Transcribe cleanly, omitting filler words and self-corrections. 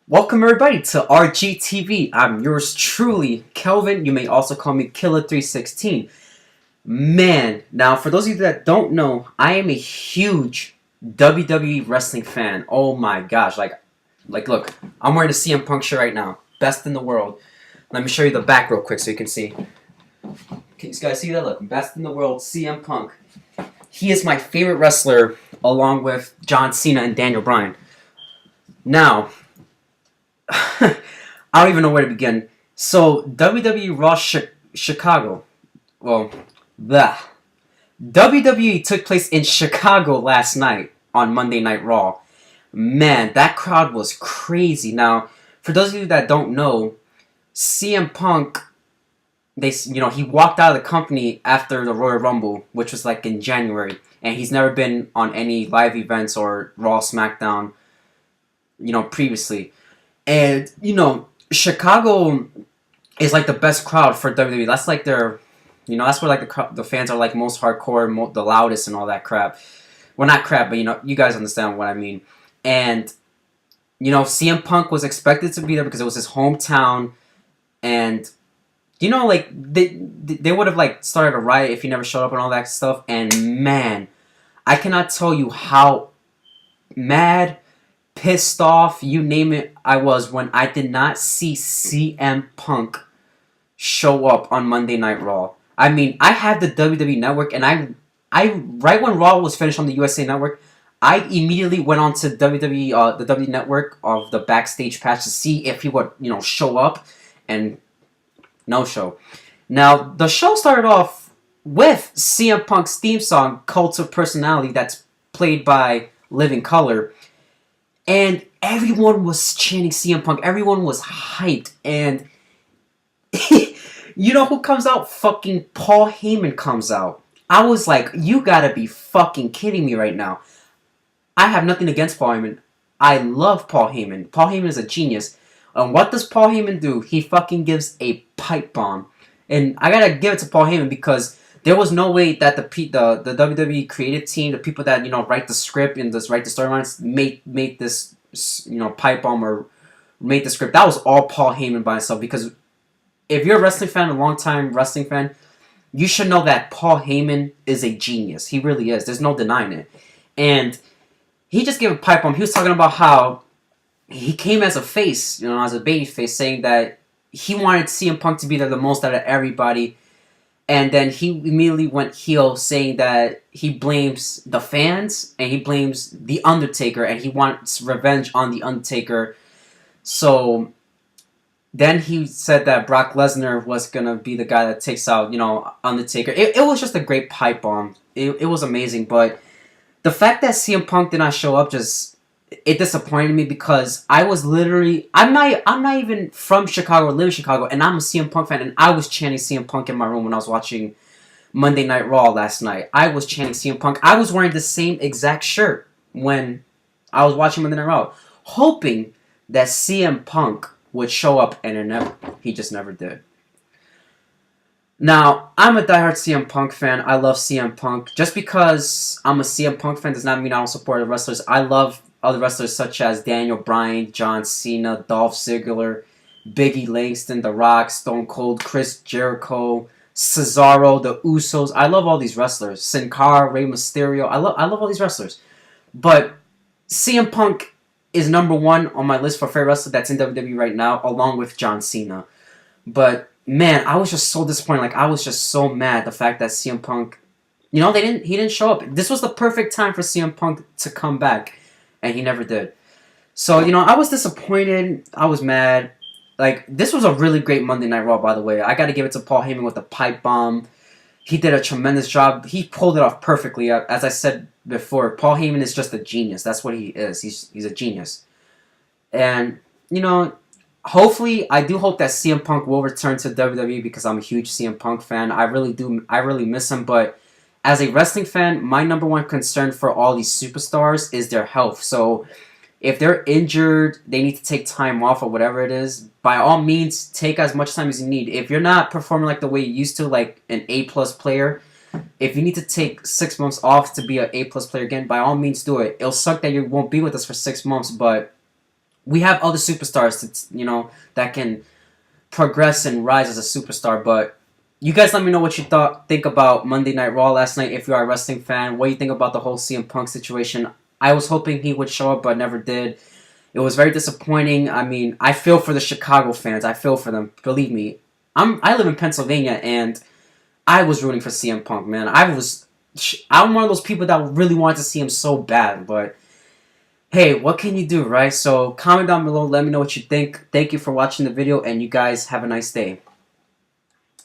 Welcome everybody to RGTV. I'm yours truly, Kelvin. You may also call me Killer316. Man, now for those of you that don't know, I am a huge WWE wrestling fan. Oh my gosh, look, I'm wearing a CM Punk shirt right now. Best in the world. Let me show you the back real quick so you can see. Can you guys see that? Look, best in the world, CM Punk. He is my favorite wrestler along with John Cena and Daniel Bryan. Now, I don't even know where to begin. So, WWE Raw Chicago. Well, the WWE took place in Chicago last night on Monday Night Raw. Man, that crowd was crazy. Now, for those of you that don't know, CM Punk, he walked out of the company after the Royal Rumble, which was like in January, and he's never been on any live events or Raw, SmackDown, previously. And, Chicago is like the best crowd for WWE. That's like that's where like the fans are like most hardcore, the loudest and all that crap. Well, not crap, but you guys understand what I mean. And, CM Punk was expected to be there because it was his hometown. And, they would have like started a riot if he never showed up and all that stuff. And man, I cannot tell you how mad, pissed off, you name it, I was when I did not see CM Punk show up on Monday Night Raw. I mean, I had the WWE Network, and I right when Raw was finished on the USA Network, I immediately went on to WWE, the WWE Network of the backstage patch to see if he would, show up, and no show. Now, the show started off with CM Punk's theme song, Cult of Personality, that's played by Living Color. And everyone was chanting CM Punk. Everyone was hyped. And you know who comes out? Fucking Paul Heyman comes out. I was like, you gotta be fucking kidding me right now. I have nothing against Paul Heyman. I love Paul Heyman. Paul Heyman is a genius. And what does Paul Heyman do? He fucking gives a pipe bomb. And I gotta give it to Paul Heyman because there was no way that the WWE creative team, the people that write the script and just write the storylines, made this pipe bomb or made the script. That was all Paul Heyman by himself. Because if you're a wrestling fan, a long time wrestling fan, you should know that Paul Heyman is a genius. He really is. There's no denying it. And he just gave a pipe bomb. He was talking about how he came as a face, as a baby face, saying that he wanted CM Punk to be there the most out of everybody. And then he immediately went heel, saying that he blames the fans and he blames The Undertaker and he wants revenge on The Undertaker. So then he said that Brock Lesnar was going to be the guy that takes out, Undertaker. It was just a great pipe bomb. It was amazing. But the fact that CM Punk did not show up it disappointed me because I was literally, I'm not even from Chicago or live in Chicago, and I'm a CM Punk fan, and I was chanting CM Punk in my room when I was watching Monday Night Raw last night. I was chanting CM Punk. I was wearing the same exact shirt when I was watching Monday Night Raw, hoping that CM Punk would show up, and he just never did. Now, I'm a diehard CM Punk fan. I love CM Punk. Just because I'm a CM Punk fan does not mean I don't support the wrestlers. I love other wrestlers such as Daniel Bryan, John Cena, Dolph Ziggler, Biggie Langston, The Rock, Stone Cold, Chris Jericho, Cesaro, the Usos. I love all these wrestlers. Sin Cara, Rey Mysterio. I love all these wrestlers. But CM Punk is number one on my list for favorite wrestler that's in WWE right now, along with John Cena. But man, I was just so disappointed. Like, I was just so mad the fact that CM Punk, he didn't show up. This was the perfect time for CM Punk to come back. And he never did. So, I was disappointed. I was mad. Like, this was a really great Monday Night Raw, by the way. I got to give it to Paul Heyman with the pipe bomb. He did a tremendous job. He pulled it off perfectly. As I said before, Paul Heyman is just a genius. That's what he is. He's a genius. And, hopefully, I do hope that CM Punk will return to WWE because I'm a huge CM Punk fan. I really do. I really miss him, but as a wrestling fan, my number one concern for all these superstars is their health. So if they're injured, they need to take time off or whatever it is. By all means, take as much time as you need. If you're not performing like the way you used to, like an A-plus player, if you need to take 6 months off to be an A-plus player again, by all means do it. It'll suck that you won't be with us for 6 months, but we have other superstars that can progress and rise as a superstar. But you guys let me know what you think about Monday Night Raw last night. If you are a wrestling fan, what do you think about the whole CM Punk situation? I was hoping he would show up, but never did. It was very disappointing. I mean, I feel for the Chicago fans. I feel for them. Believe me, I live in Pennsylvania, and I was rooting for CM Punk, man. I'm one of those people that really wanted to see him so bad, but hey, what can you do, right? So comment down below, let me know what you think. Thank you for watching the video, and you guys have a nice day.